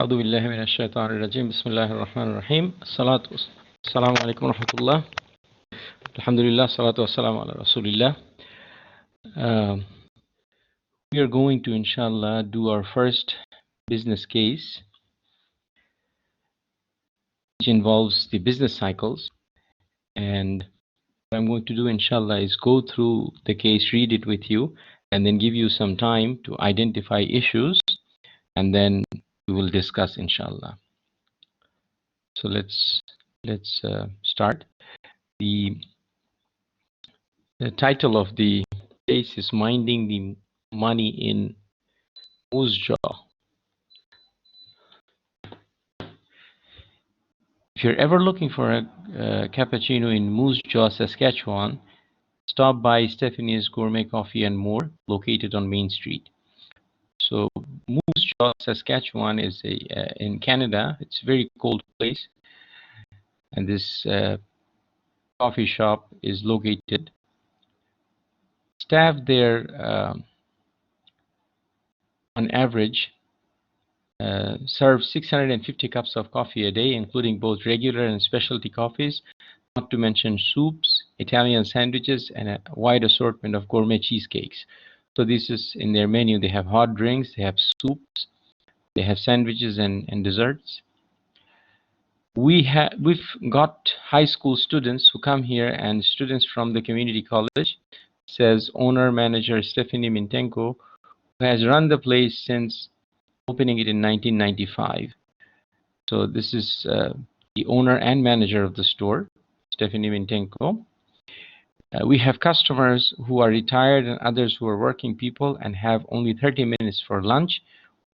أعوذ بالله من الشيطان الرجيم بسم الله الرحمن الرحيم السلام عليكم ورحمة الله الحمد لله الصلاة والسلام على رسول الله. We are going to inshallah do our first business case which involves the business cycles, and what I'm going to do inshallah is go through the case, read it with you, and then give you some time to identify issues, and then we will discuss inshallah. So let's start. The title of the case is Minding the Money in Moose Jaw. If you're ever looking for a cappuccino in Moose Jaw, Saskatchewan, stop by Stephanie's Gourmet Coffee and More, located on Main Street. So Moose Jaw, Saskatchewan is in Canada. It's a very cold place, and this coffee shop is located. Staff there on average serve 650 cups of coffee a day, including both regular and specialty coffees, not to mention soups, Italian sandwiches, and a wide assortment of gourmet cheesecakes. So this is in their menu. They have hot drinks, they have soups, they have sandwiches and desserts. We've got high school students who come here and students from the community college, says owner manager Stephanie Mintenko, who has run the place since opening it in 1995. So this is the owner and manager of the store, Stephanie Mintenko. We have customers who are retired and others who are working people and have only 30 minutes for lunch.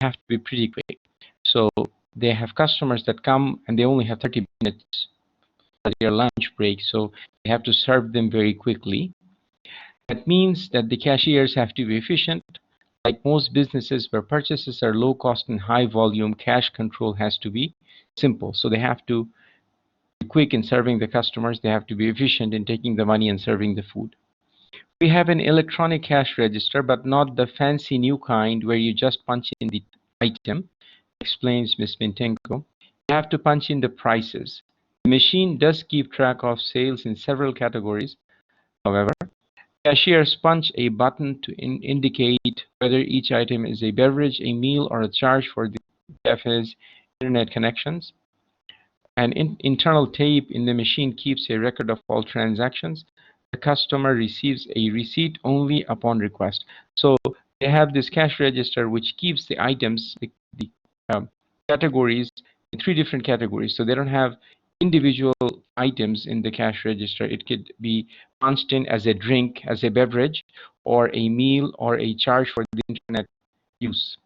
We have to be pretty quick. So they have customers that come and they only have 30 minutes for their lunch break, so they have to serve them very quickly. That means that the cashiers have to be efficient. Like most businesses where purchases are low cost and high volume, cash control has to be simple. So they have to be quick in serving the customers. They have to be efficient in taking the money and serving the food. We have an electronic cash register, but not the fancy new kind where you just punch in the item, explains Ms. Mintenko. You have to punch in the prices. The machine does keep track of sales in several categories. However, cashiers punch a button to indicate whether each item is a beverage, a meal, or a charge for the cafe's internet connections. An internal tape in the machine keeps a record of all transactions. The customer receives a receipt only upon request. So they have this cash register which keeps the items, the categories, in 3 different categories. So they don't have individual items in the cash register. It could be punched in as a drink, as a beverage, or a meal, or a charge for the internet use.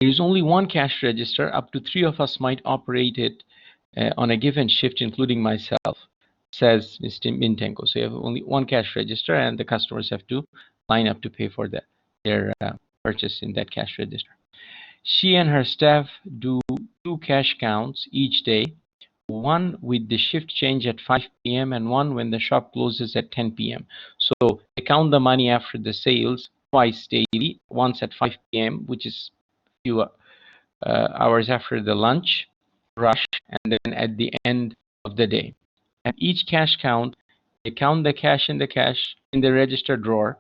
There is only one cash register. Up to 3 of us might operate it on a given shift, including myself, says Mr. Mintenko. So you have only one cash register, and the customers have to line up to pay for their purchase in that cash register. She and her staff do 2 cash counts each day, one with the shift change at 5 p.m. and one when the shop closes at 10 p.m. So they count the money after the sales twice daily, once at 5 p.m., which is a few hours after the lunch rush, and then at the end of the day. At each cash count, they count the cash in the register drawer.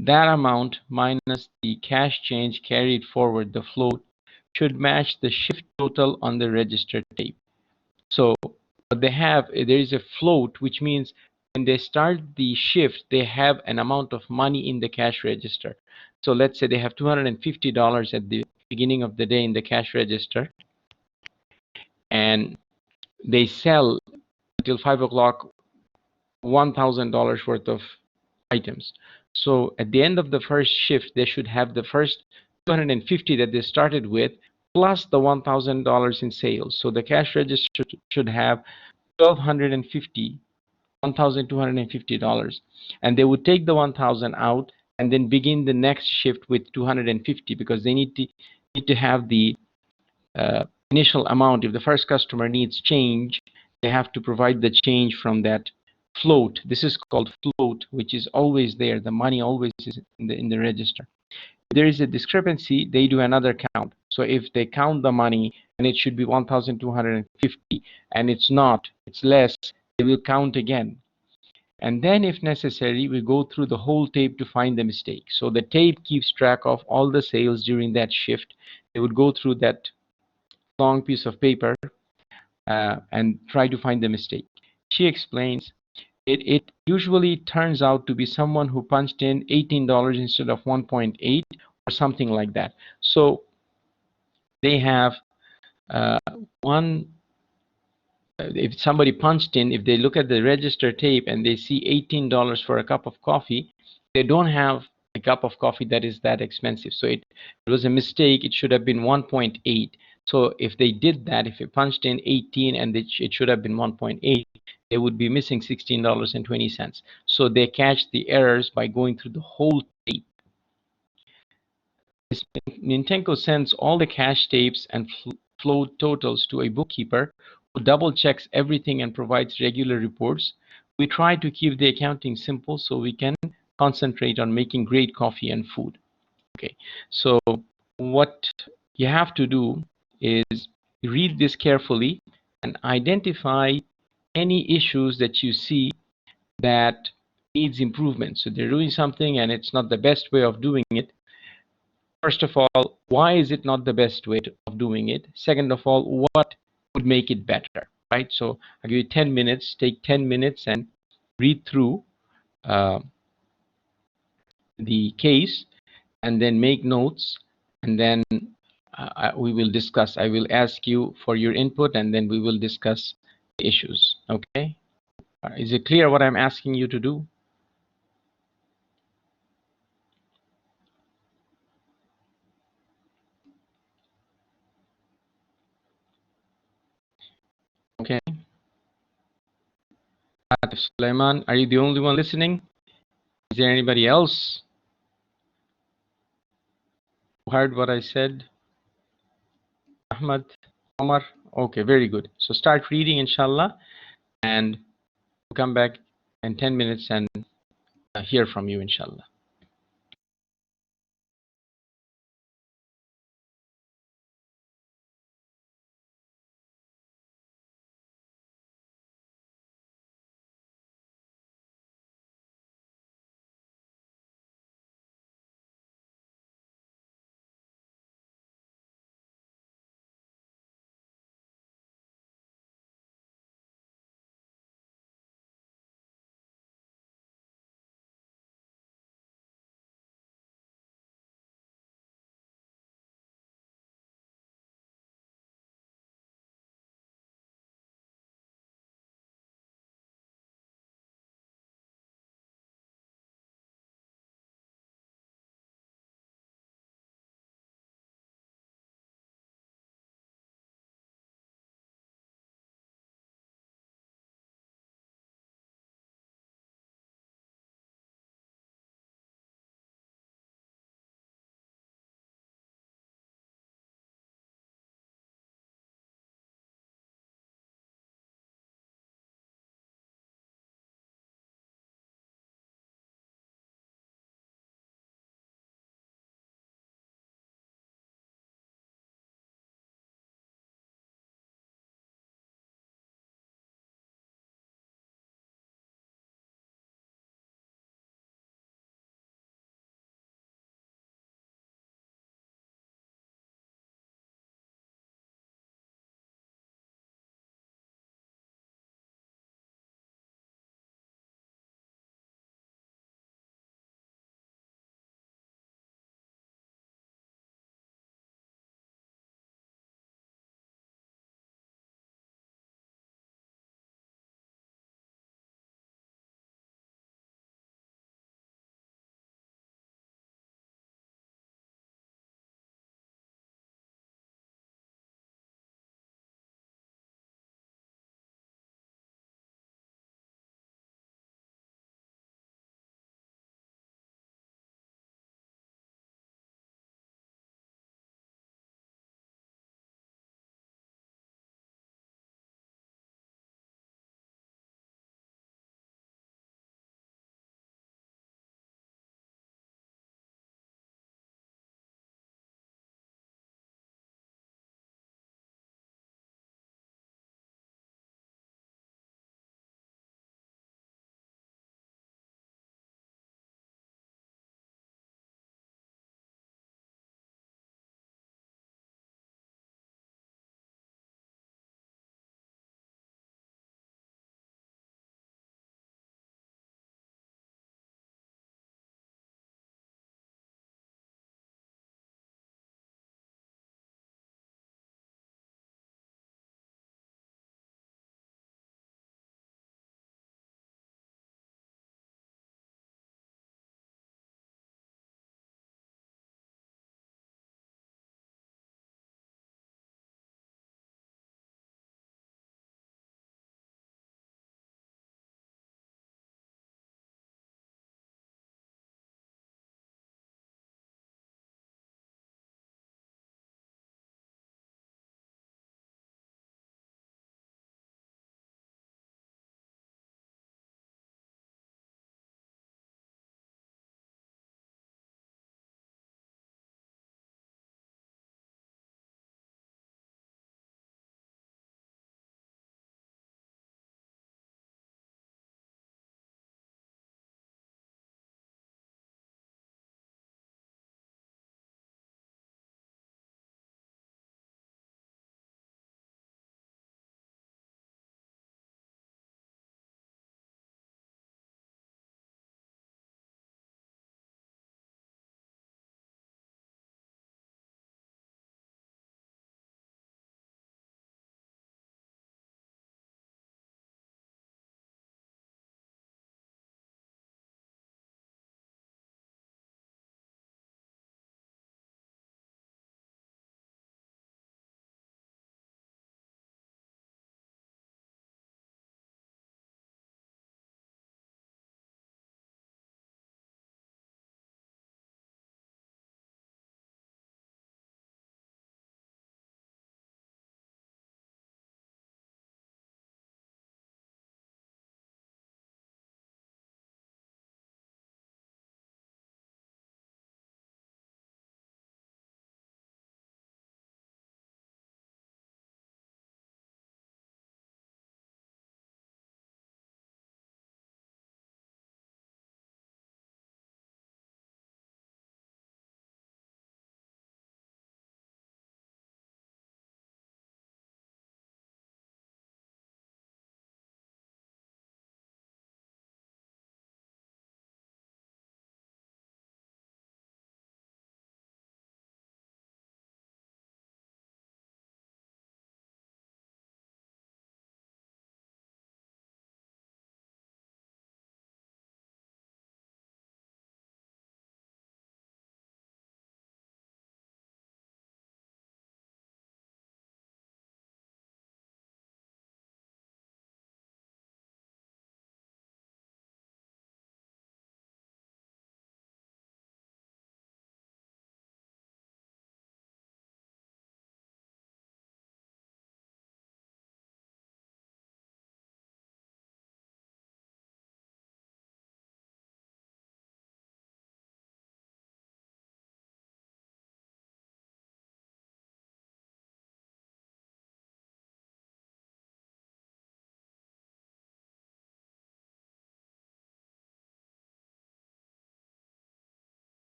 That amount minus the cash change carried forward, the float, should match the shift total on the register tape. So what they have, there is a float, which means when they start the shift, they have an amount of money in the cash register. So let's say they have $250 at the beginning of the day in the cash register, and they sell until 5 o'clock $1,000 worth of items. So at the end of the first shift, they should have the first 250 that they started with, plus the $1,000 in sales. So the cash register should have $1,250, and they would take the 1,000 out and then begin the next shift with 250, because they need to have the initial amount. If the first customer needs change, they have to provide the change from that float. This is called float, which is always there. The money always is in the register. If there is a discrepancy, they do another count. So if they count the money and it should be 1,250 and it's not, it's less, they will count again. And then if necessary, we go through the whole tape to find the mistake. So the tape keeps track of all the sales during that shift. They would go through that long piece of paper and try to find the mistake. She explains, it usually turns out to be someone who punched in $18 instead of 1.8 or something like that. So they have uh, one, if somebody punched in, if they look at the register tape and they see $18 for a cup of coffee, they don't have a cup of coffee that is that expensive. So it was a mistake. It should have been 1.8. So if they did that, if they punched in 18 and it should have been 1.8, they would be missing $16.20. So they catch the errors by going through the whole tape. Nintenko sends all the cash tapes and flow totals to a bookkeeper who double checks everything and provides regular reports. We try to keep the accounting simple so we can concentrate on making great coffee and food. Okay, so what you have to do is read this carefully and identify any issues that you see that needs improvement. So they're doing something and it's not the best way of doing it. First of all, why is it not the best way of doing it? Second of all, what would make it better, right? So I'll give you 10 minutes, take 10 minutes and read through uh, the case and then make notes, and then we will discuss. I will ask you for your input and then we will discuss the issues, okay? Is it clear what I'm asking you to do? Okay. Sulaiman, are you the only one listening? Is there anybody else who heard what I said? Ahmad, Omar? Okay, very good. So start reading, inshallah, and we'll come back in 10 minutes and hear from you, inshallah.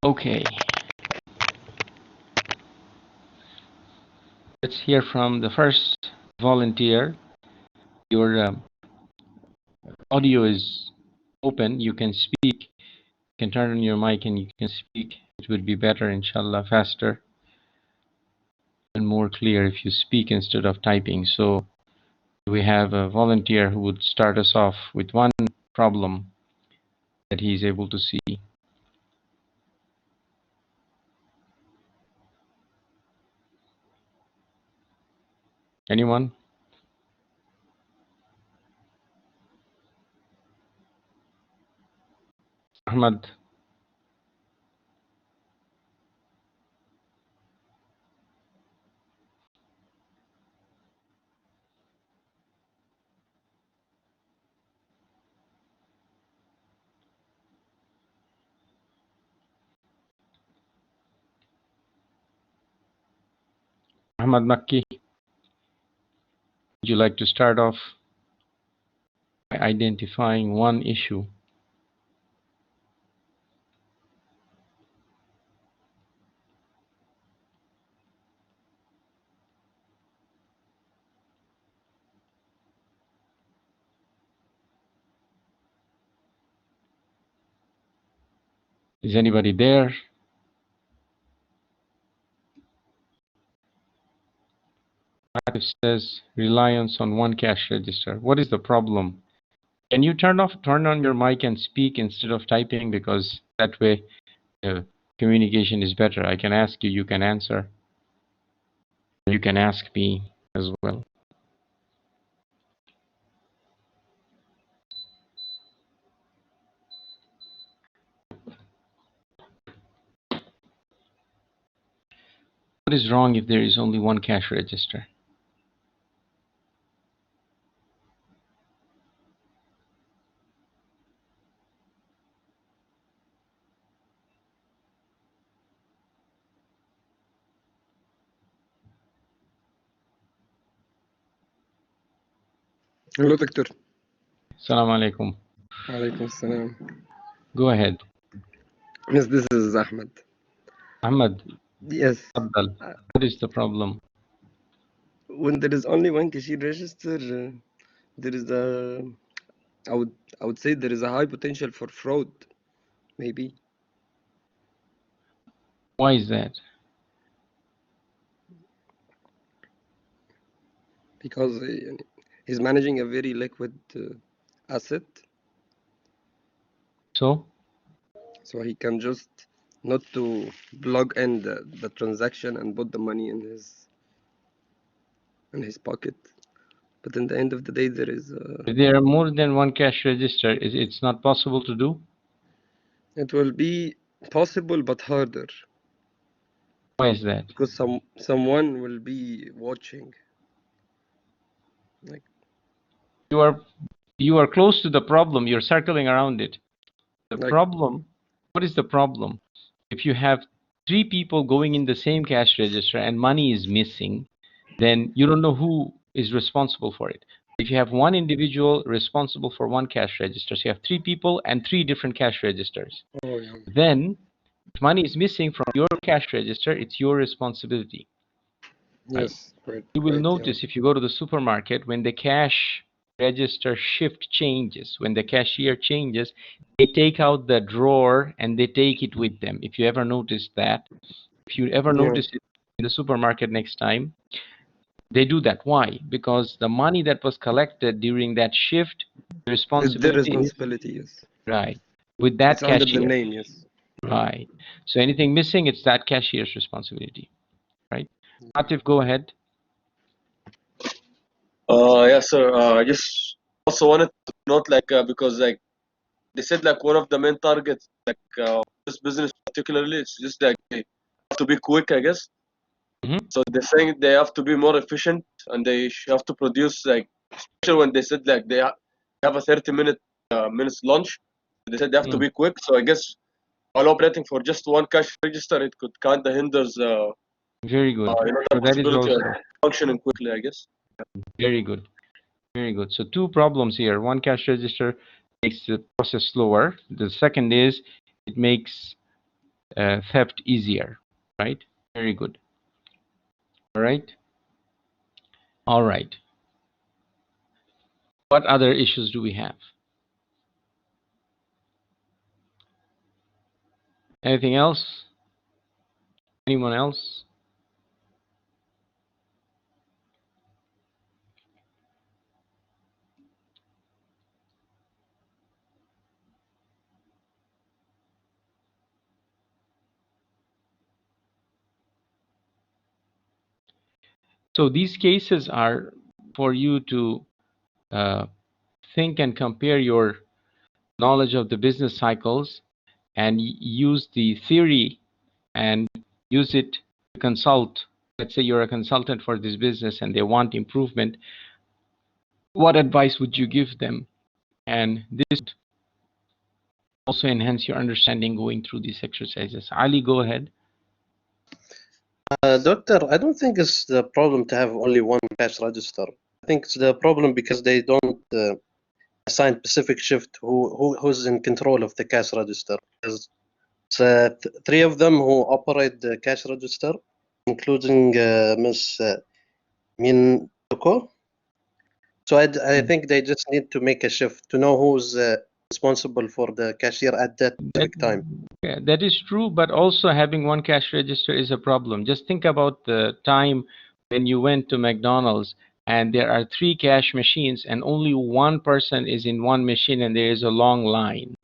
Okay. Let's hear from the first volunteer. Your audio is open. You can speak. You can turn on your mic and you can speak. It would be better, inshallah, faster and more clear if you speak instead of typing. So we have a volunteer who would start us off with one problem that he is able to see. Anyone? Ahmad. Ahmad Makki, would you like to start off by identifying one issue? Is anybody there? It says reliance on one cash register. What is the problem? Can you turn on your mic and speak instead of typing, because that way communication is better. I can ask you, you can answer. You can ask me as well. What is wrong if there is only one cash register? Hello, Doctor. Assalamu alaikum. Alaikum salam. Go ahead. Yes, this is Ahmed. Ahmad, Yes. Abdal, what is the problem? When there is only one cashier register, there is a, I would say there is a high potential for fraud, maybe, Why is that? because he's managing a very liquid asset, So so he can just not to plug in the transaction and put the money in his pocket. But in the end of the day, there is if there are more than one cash register, it's not possible to do? it will be possible but harder Why is that? because someone will be watching. Like, You are close to the problem. You're circling around it. The like problem, what is the problem? If you have three people going in the same cash register and money is missing, then you don't know who is responsible for it. If you have one individual responsible for one cash register, so you have three people and three different cash registers, oh yeah, then if money is missing from your cash register, it's your responsibility, right? yes, right, You will right, yeah, notice if you go to the supermarket, when the cash register shift changes, when the cashier changes, they take out the drawer and they take it with them. If you ever notice that, if you ever yeah. notice it in the supermarket next time, they do that. Why? Because the money that was collected during that shift, the It's their responsibility is responsibility. Yes, right with that it's under the cashier. name. Yes. Right. So anything missing, it's that cashier's responsibility. Right. Atif, go ahead. Yes, sir. I just also wanted to note, because they said one of the main targets, this business particularly, it's just they have to be quick, I guess. Mm-hmm. So they're saying they have to be more efficient and they have to produce especially when they said they have a 30 minutes lunch. They said they have to be quick. So I guess while operating for just one cash register, it could kind of hinders Very good. the So that is possibility of also functioning quickly, I guess. very good. Very good. So two problems here. One, cash register makes the process slower. The second is it makes theft easier, right? Very good. All right. All right. What other issues do we have? Anything else? Anyone else? So these cases are for you to think and compare your knowledge of the business cycles and use the theory and use it to consult. Let's say you're a consultant for this business and they want improvement. What advice would you give them? And this also enhance your understanding going through these exercises. Ali, go ahead. Doctor, I don't think it's the problem to have only one cash register. I think it's the problem because they don't assign specific shift who's in control of the cash register. There's three of them who operate the cash register, including Ms. Min Toko. So I think they just need to make a shift to know who's responsible for the cashier at that specific time. Yeah, that is true, but also having one cash register is a problem. Just think about the time when you went to McDonald's and there are 3 cash machines and only one person is in one machine and there is a long line.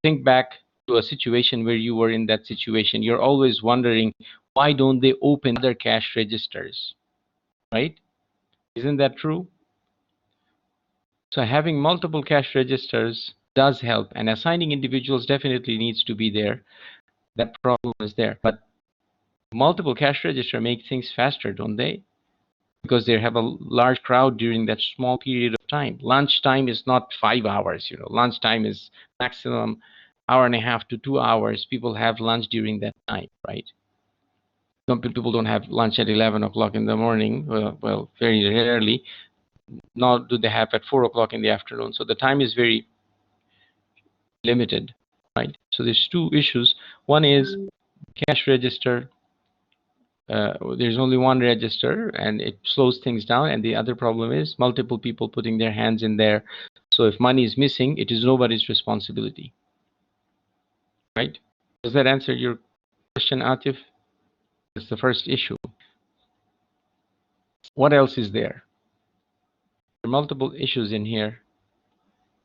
Think back to a situation where you were in that situation. You're always wondering, why don't they open other cash registers, right? Isn't that true? So having multiple cash registers does help, and assigning individuals definitely needs to be there. That problem is there, but multiple cash register make things faster, don't they? Because they have a large crowd during that small period of time. Lunch time is not 5 hours, lunch time is maximum hour and a half to 2 hours. People have lunch during that time, right? Some people don't have lunch at 11 o'clock in the morning. Well, very rarely. Nor do they have at 4 o'clock in the afternoon. So the time is very limited, right? So there's 2 issues. One is cash register. There's only one register and it slows things down, and the other problem is multiple people putting their hands in there. So if money is missing, it is nobody's responsibility, right? Does that answer your question, Atif? That's the first issue. What else is there? There are multiple issues in here.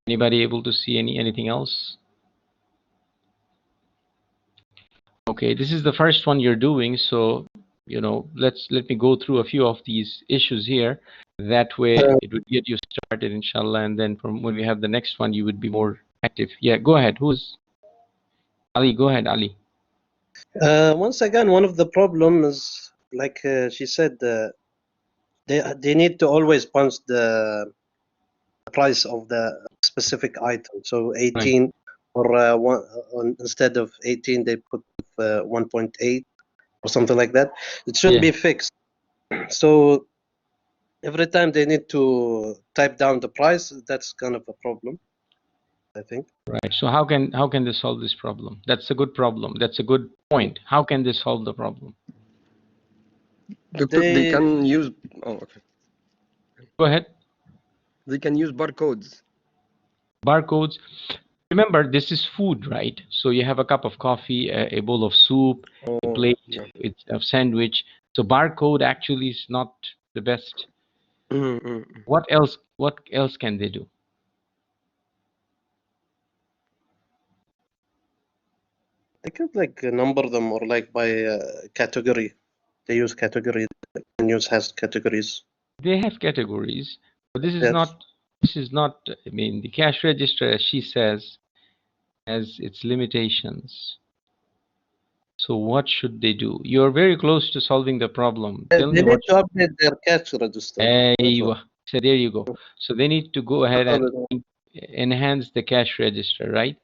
Anybody able to see anything else? Okay, this is the first one you're doing, so let me go through a few of these issues here. That way it would get you started, inshallah, and then from when we have the next one you would be more active. Yeah, go ahead. Who's Ali? Go ahead, Ali. Once again, one of the problems is, like she said, they need to always punch the price of the specific item. So 18, right. Or instead of 18, they put 1.8 or something like that. It should be fixed. So every time they need to type down the price, that's kind of a problem, I think. Right. So how can they solve this problem? That's a good problem. That's a good point. How can they solve the problem? Doctor, they can use. Oh, okay. Go ahead. They can use barcodes. Barcodes. Remember, this is food, right? So you have a cup of coffee, a bowl of soup, a plate, it's a sandwich. So barcode actually is not the best. What else can they do? They could like number them, or like by category. They use category. The news has categories. They have categories, but this is not. This is not. I mean, the cash register, as she says, has its limitations. So what should they do? You're very close to solving the problem. Tell me what to update their cash register. So there you go. So they need to go ahead and enhance the cash register, right?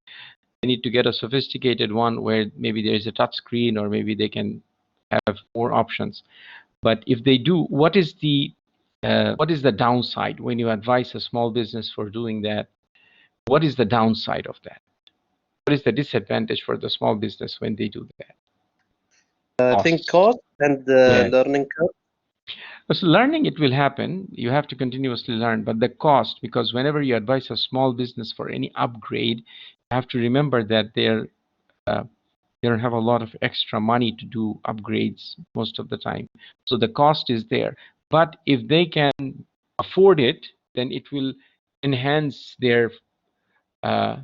They need to get a sophisticated one where maybe there is a touch screen, or maybe they can have more options. But if they do, what is the downside when you advise a small business for doing that? What is the downside of that? What is the disadvantage for the small business when they do that? I think Costs. cost and Yes. learning curve. So learning, it will happen. You have to continuously learn, but the cost, because whenever you advise a small business for any upgrade, you have to remember that they don't have a lot of extra money to do upgrades most of the time. So the cost is there. But if they can afford it, then it will enhance their uh,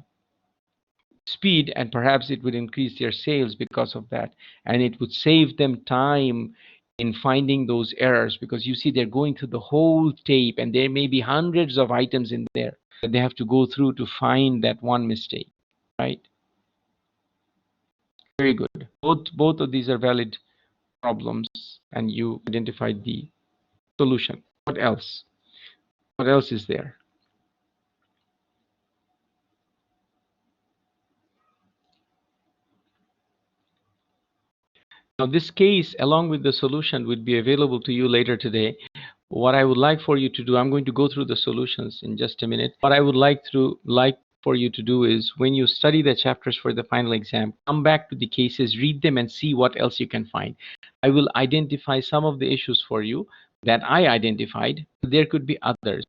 speed, and perhaps it would increase their sales because of that, and it would save them time in finding those errors, because you see they're going through the whole tape and there may be hundreds of items in there that they have to go through to find that one mistake, right? Very good. Both of these are valid problems, and you identified the solution. What else? What else is there? Now, this case, along with the solution, would be available to you later today. What I would like for you to do, I'm going to go through the solutions in just a minute. What I would like for you to do is, when you study the chapters for the final exam, come back to the cases, read them, and see what else you can find. I will identify some of the issues for you that I identified. There could be others.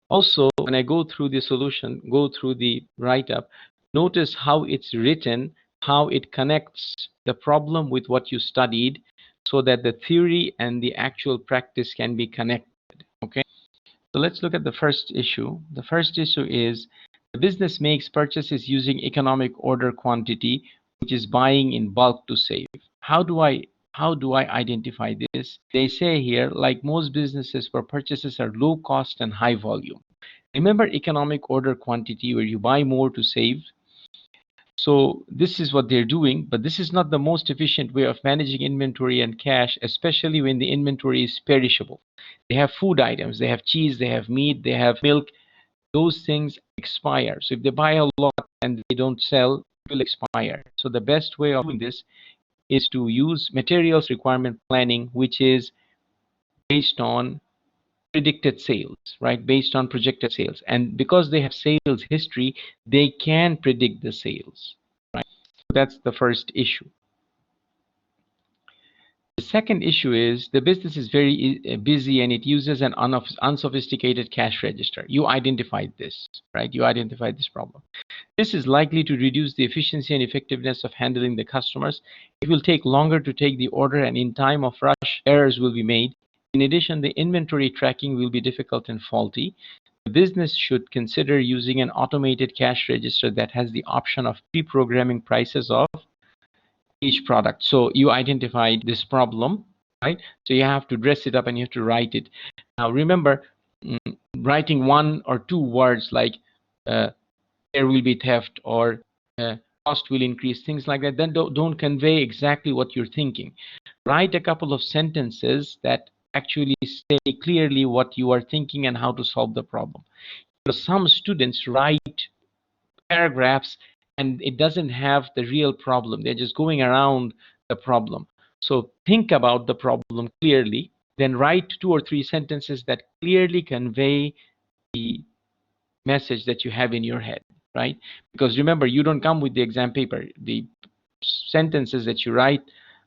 Also, when I go through the solution, go through the write-up, notice how it's written, how it connects the problem with what you studied, so that the theory and the actual practice can be connected. Okay, so let's look at the first issue. The first issue is the business makes purchases using economic order quantity, which is buying in bulk to save. How do I identify this? They say here, like most businesses where purchases are low cost and high volume. Remember economic order quantity, where you buy more to save? So this is what they're doing, but this is not the most efficient way of managing inventory and cash, especially when the inventory is perishable. They have food items, they have cheese, they have meat, they have milk. Those things expire. So if they buy a lot and they don't sell, it will expire. So the best way of doing this is to use materials requirement planning, which is based on predicted sales, right? Based on projected sales. And because they have sales history, they can predict the sales, right? So that's the first issue. The second issue is the business is very busy and it uses an unsophisticated cash register. You identified this, right? You identified this problem. This is likely to reduce the efficiency and effectiveness of handling the customers. It will take longer to take the order, and in time of rush, errors will be made. In addition, the inventory tracking will be difficult and faulty. The business should consider using an automated cash register that has the option of pre-programming prices of each product. So you identified this problem, right? So you have to dress it up and you have to write it. Now remember, writing one or two words like there will be theft, or cost will increase, things like that, then don't convey exactly what you're thinking. Write a couple of sentences that actually say clearly what you are thinking and how to solve the problem. Because some students write paragraphs and it doesn't have the real problem. They're just going around the problem. So think about the problem clearly, then write 2 or 3 sentences that clearly convey the message that you have in your head, right? Because remember, you don't come with the exam paper. The sentences that you write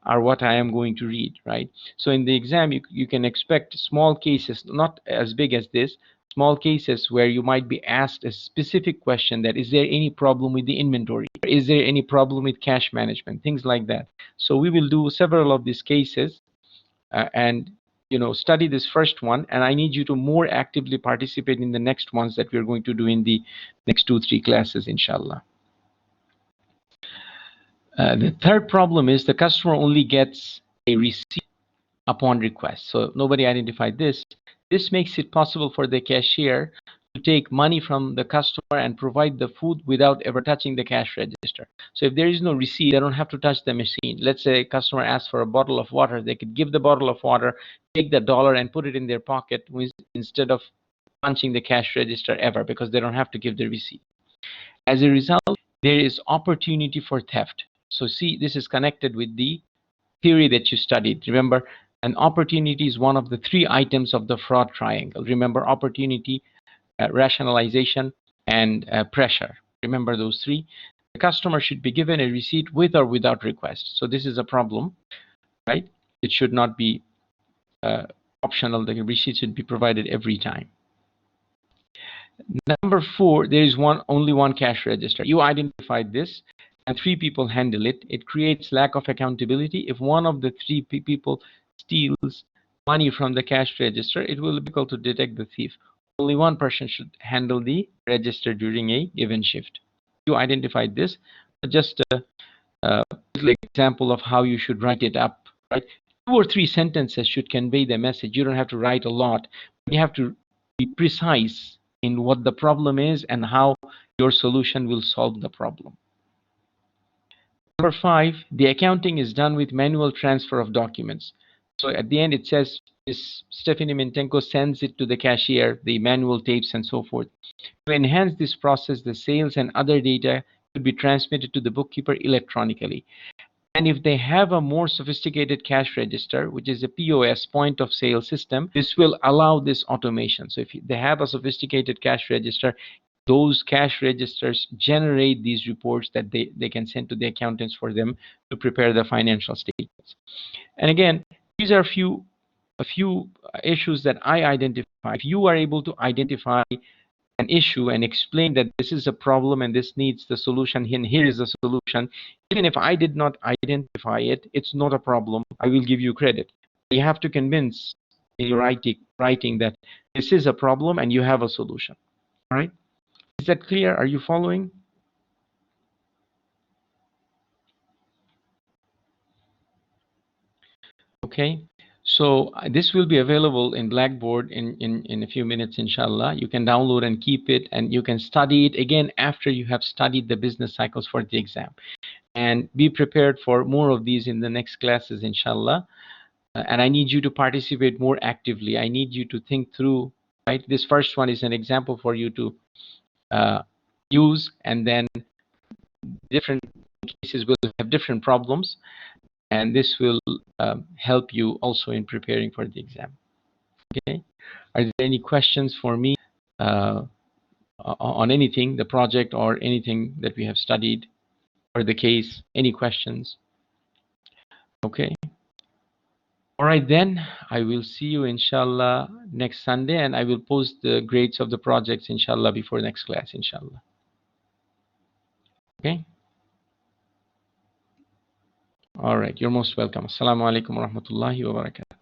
are what I am going to read, right? So in the exam, you can expect small cases, not as big as this, small cases where you might be asked a specific question, that is there any problem with the inventory? Is there any problem with cash management? Things like that. So we will do several of these cases and study this first one, and I need you to more actively participate in the next ones that we're going to do in the next 2-3 classes, inshallah. The third problem is the customer only gets a receipt upon request. So nobody identified this. This makes it possible for the cashier to take money from the customer and provide the food without ever touching the cash register. So if there is no receipt, they don't have to touch the machine. Let's say a customer asks for a bottle of water. They could give the bottle of water, take the dollar and put it in their pocket instead of punching the cash register ever, because they don't have to give the receipt. As a result, there is opportunity for theft. So see, this is connected with the theory that you studied. Remember, an opportunity is one of the 3 items of the fraud triangle. Remember, opportunity, rationalization, and pressure. Remember those 3. the customer should be given a receipt with or without request. So this is a problem, right? It should not be optional. The receipt should be provided every time. Number 4, there is only one cash register. You identified this, and 3 people handle it. It creates lack of accountability. If one of the 3 people steals money from the cash register, it will be difficult to detect the thief. Only one person should handle the register during a given shift. You identified this, but just a little example of how you should write it up, right? 2 or 3 sentences should convey the message. You don't have to write a lot. You have to be precise in what the problem is and how your solution will solve the problem. Number 5, the accounting is done with manual transfer of documents. So at the end it says Ms. Stephanie Mintenko sends it to the cashier, the manual tapes and so forth. To enhance this process, the sales and other data could be transmitted to the bookkeeper electronically. And if they have a more sophisticated cash register, which is a POS, point of sale system, this will allow this automation. So if they have a sophisticated cash register, those cash registers generate these reports that they can send to the accountants for them to prepare the financial statements. And again, these are a few issues that I identify. If you are able to identify an issue and explain that this is a problem and this needs the solution, and here is the solution, even if I did not identify it, it's not a problem. I will give you credit. You have to convince in your writing that this is a problem and you have a solution. All right? Is that clear? Are you following? Okay. So this will be available in Blackboard in a few minutes, inshallah. You can download and keep it, and you can study it again after you have studied the business cycles for the exam. And be prepared for more of these in the next classes, inshallah. And I need you to participate more actively. I need you to think through, right? This first one is an example for you to use, and then different cases will have different problems. And this will help you also in preparing for the exam. Okay. Are there any questions for me on anything, the project or anything that we have studied, or the case? Any questions? Okay. All right, then I will see you inshallah next Sunday, and I will post the grades of the projects inshallah before next class, inshallah. Okay. All right, you're most welcome. Assalamu alaikum wa rahmatullahi wa barakatuh.